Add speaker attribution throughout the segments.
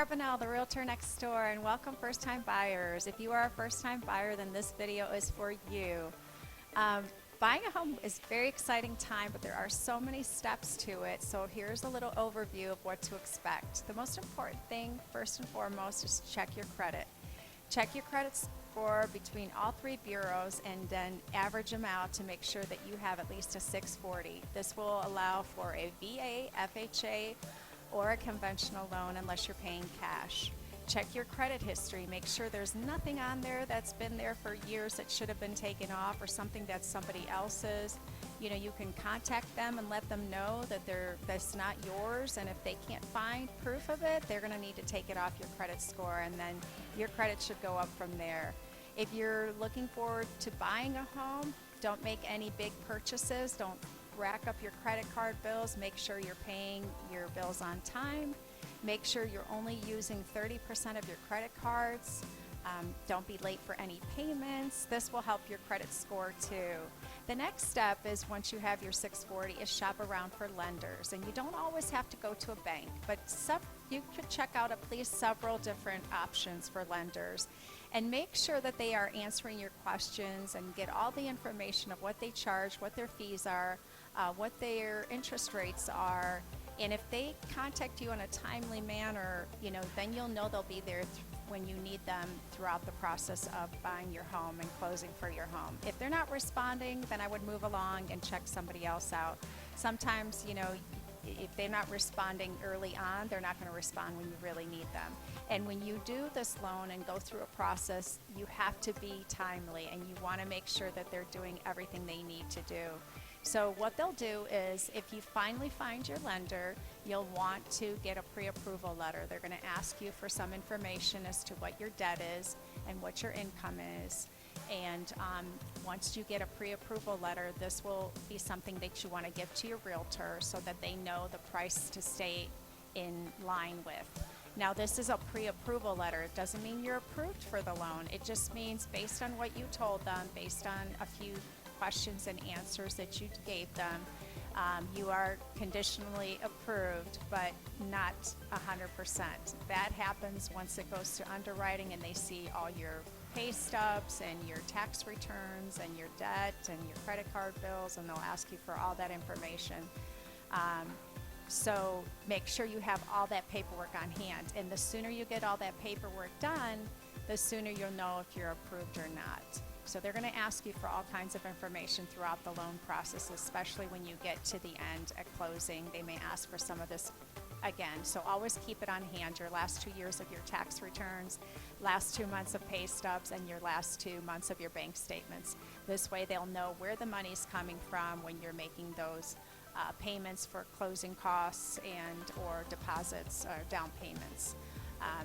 Speaker 1: Carbonell, the Realtor Next Door, and welcome first-time buyers. If you are a first-time buyer, then this video is for you. Buying a home is a very exciting time, but there are so many steps to it. So here's a little overview of what to expect. The most important thing, first and foremost, is to check your credit. Check your credit score between all three bureaus and then average them out to make sure that you have at least a 640. This will allow for a VA, FHA, or a conventional loan unless you're paying cash. Check your credit history. Make sure there's nothing on there that's been there for years that should have been taken off, or something that's somebody else's. You know, you can contact them and let them know that that's not yours, and if they can't find proof of it, they're going to need to take it off your credit score, and then your credit should go up from there. If you're looking forward to buying a home, don't make any big purchases. Don't rack up your credit card bills. Make sure you're paying your bills on time. Make sure you're only using 30% of your credit cards. Don't be late for any payments. This will help your credit score too. The next step is, once you have your 640, is shop around for lenders. And you don't always have to go to a bank, but you could check out at least several different options for lenders. And make sure that they are answering your questions and get all the information of what they charge, what their fees are, what their interest rates are. And if they contact you in a timely manner, then you'll know they'll be there when you need them throughout the process of buying your home and closing for your home. If they're not responding, then I would move along and check somebody else out. Sometimes, if they're not responding early on, they're not going to respond when you really need them. And when you do this loan and go through a process, you have to be timely, and you want to make sure that they're doing everything they need to do. So what they'll do is, if you finally find your lender, you'll want to get a pre-approval letter. They're going to ask you for some information as to what your debt is and what your income is. And once you get a pre-approval letter, this will be something that you want to give to your realtor so that they know the price to stay in line with. Now, this is a pre-approval letter. It doesn't mean you're approved for the loan. It just means, based on what you told them, based on a few questions and answers that you gave them, you are conditionally approved, but not 100%. That happens once it goes to underwriting and they see all your pay stubs and your tax returns and your debt and your credit card bills, and they'll ask you for all that information. So make sure you have all that paperwork on hand, and the sooner you get all that paperwork done, the sooner you'll know if you're approved or not. So they're going to ask you for all kinds of information throughout the loan process, especially when you get to the end at closing. They may ask for some of this again. So always keep it on hand, your last 2 years of your tax returns, last 2 months of pay stubs, and your last 2 months of your bank statements. This way they'll know where the money's coming from when you're making those payments for closing costs and or deposits or down payments.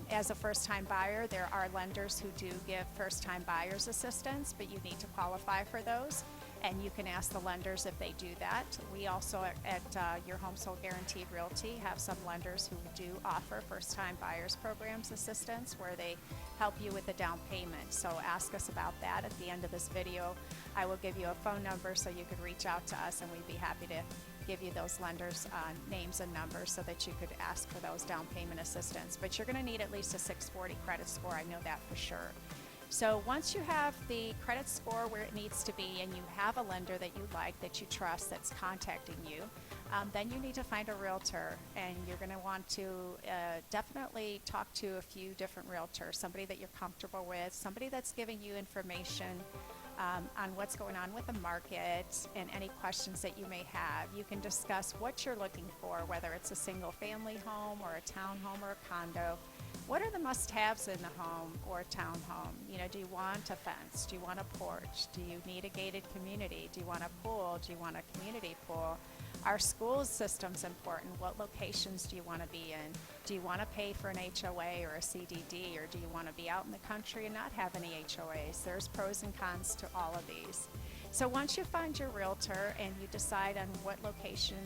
Speaker 1: As a first-time buyer, there are lenders who do give first-time buyers assistance, but you need to qualify for those, and you can ask the lenders if they do that. We also at Your Home Sold Guaranteed Realty have some lenders who do offer first-time buyers programs assistance, where they help you with the down payment. So ask us about that at the end of this video. I will give you a phone number so you could reach out to us, and we'd be happy to give you those lenders' names and numbers so that you could ask for those down payment assistance. But you're going to need at least a 640 credit score. I know that for sure. So once you have the credit score where it needs to be, and you have a lender that you like, that you trust, that's contacting you, then you need to find a realtor, and you're going to want to definitely talk to a few different realtors, somebody that you're comfortable with, somebody that's giving you information on what's going on with the market and any questions that you may have. You can discuss what you're looking for, whether it's a single family home or a townhome or a condo. What are the must-haves in the home or a townhome? Do you want a fence? Do you want a porch? Do you need a gated community? Do you want a pool? Do you want a community pool? Our school system's important. What locations do you want to be in? Do you want to pay for an HOA or a CDD, or do you want to be out in the country and not have any HOAs? There's pros and cons to all of these. So once you find your realtor and you decide on what location,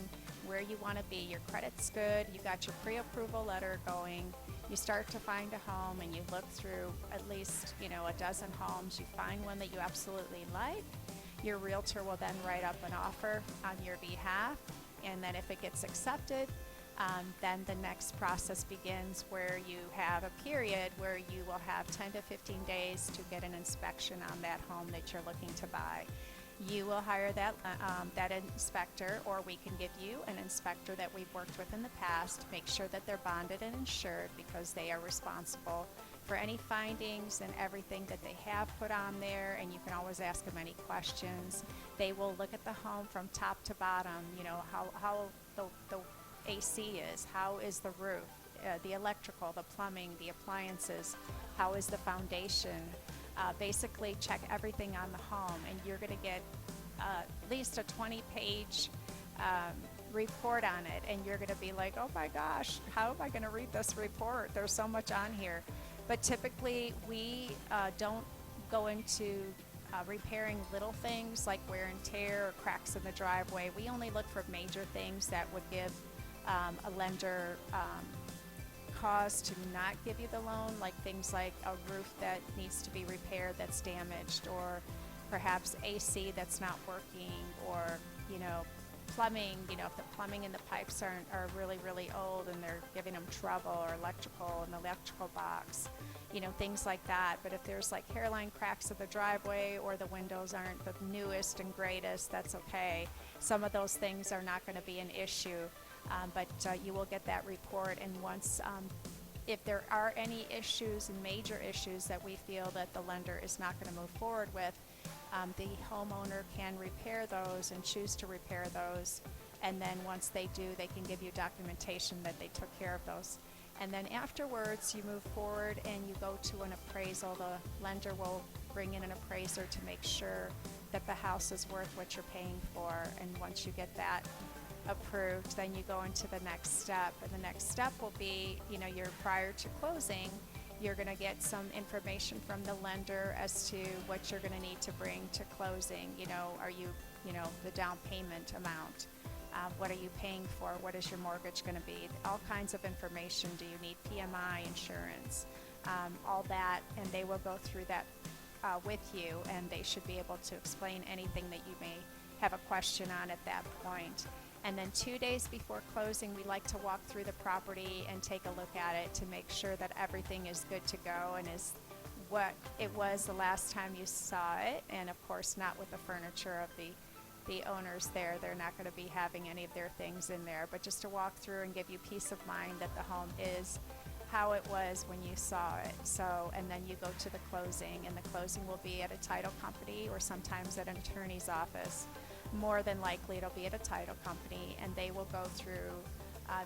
Speaker 1: where you want to be, your credit's good, you got your pre-approval letter going, you start to find a home and you look through at least, a dozen homes, you find one that you absolutely like, your realtor will then write up an offer on your behalf, and then if it gets accepted, Then the next process begins where you have a period where you will have 10 to 15 days to get an inspection on that home that you're looking to buy. You will hire that inspector, or we can give you an inspector that we've worked with in the past. Make sure that they're bonded and insured, because they are responsible for any findings and everything that they have put on there, and you can always ask them any questions. They will look at the home from top to bottom, how the AC is, how is the roof, the electrical, the plumbing, the appliances, how is the foundation. Basically check everything on the home, and you're going to get at least a 20-page report on it, and you're going to be like, oh my gosh, how am I going to read this report? There's so much on here. But typically we don't go into repairing little things like wear and tear or cracks in the driveway. We only look for major things that would give a lender cause to not give you the loan, like things like a roof that needs to be repaired that's damaged, or perhaps AC that's not working, or plumbing, if the plumbing and the pipes are really, really old and they're giving them trouble, or electrical in the electrical box, things like that. But if there's like hairline cracks of the driveway, or the windows aren't the newest and greatest, that's okay. Some of those things are not going to be an issue. But you will get that report, and once, if there are any issues, major issues that we feel that the lender is not going to move forward with, the homeowner can repair those and choose to repair those, and then once they do, they can give you documentation that they took care of those. And then afterwards, you move forward and you go to an appraisal. The lender will bring in an appraiser to make sure that the house is worth what you're paying for, and once you get that approved, then you go into the next step, and the next step will be, you're prior to closing, you're going to get some information from the lender as to what you're going to need to bring to closing. Are you, the down payment amount, what are you paying for, what is your mortgage going to be, all kinds of information. Do you need PMI insurance, all that, and they will go through that with you, and they should be able to explain anything that you may have a question on at that point. And then 2 days before closing, we like to walk through the property and take a look at it to make sure that everything is good to go and is what it was the last time you saw it. And of course, not with the furniture of the owners there. They're not going to be having any of their things in there, but just to walk through and give you peace of mind that the home is how it was when you saw it. So, and then you go to the closing, and the closing will be at a title company or sometimes at an attorney's office. More than likely it'll be at a title company, and they will go through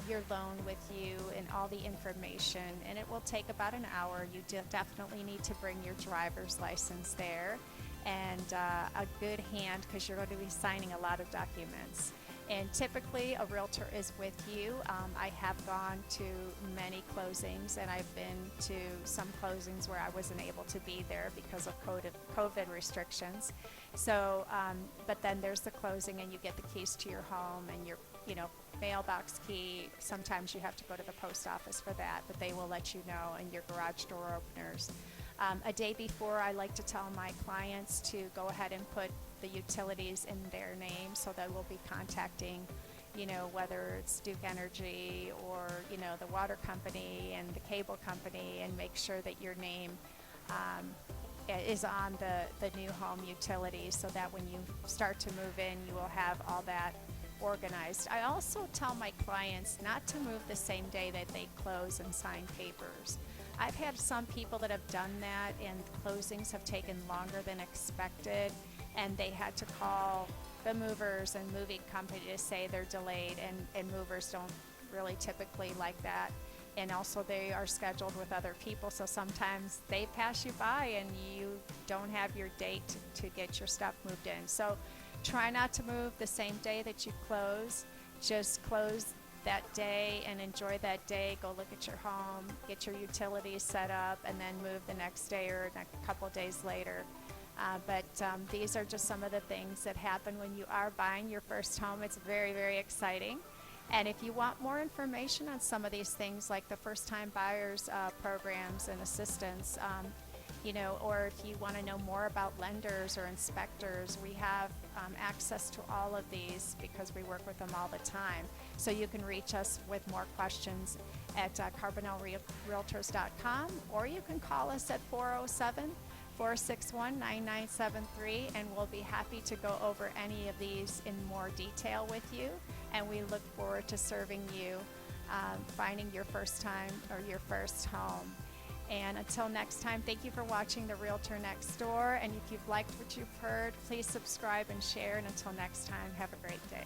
Speaker 1: your loan with you and all the information, and it will take about an hour. You definitely need to bring your driver's license there, and a good hand, because you're going to be signing a lot of documents. And typically a realtor is with you. I have gone to many closings, and I've been to some closings where I wasn't able to be there because of COVID restrictions. So, but then there's the closing, and you get the keys to your home and your, mailbox key. Sometimes you have to go to the post office for that, but they will let you know, and your garage door openers. A day before, I like to tell my clients to go ahead and put the utilities in their name, so they will be contacting, whether it's Duke Energy or, the water company and the cable company, and make sure that your name is on the new home utilities, so that when you start to move in, you will have all that organized. I also tell my clients not to move the same day that they close and sign papers. I've had some people that have done that, and closings have taken longer than expected, and they had to call the movers and moving company to say they're delayed, and movers don't really typically like that. And also they are scheduled with other people, so sometimes they pass you by and you don't have your date to get your stuff moved in. So try not to move the same day that you close. Just close that day and enjoy that day. Go look at your home, get your utilities set up, and then move the next day or a couple days later. But these are just some of the things that happen when you are buying your first home. It's very, very exciting. And if you want more information on some of these things, like the first-time buyers programs and assistance, or if you want to know more about lenders or inspectors, we have access to all of these because we work with them all the time. So you can reach us with more questions at carbonellrealtors.com, or you can call us at 407-461-9973, and we'll be happy to go over any of these in more detail with you. And we look forward to serving you, finding your first time or your first home. And until next time, thank you for watching the Realtor Next Door. And if you've liked what you've heard, please subscribe and share. And until next time, have a great day.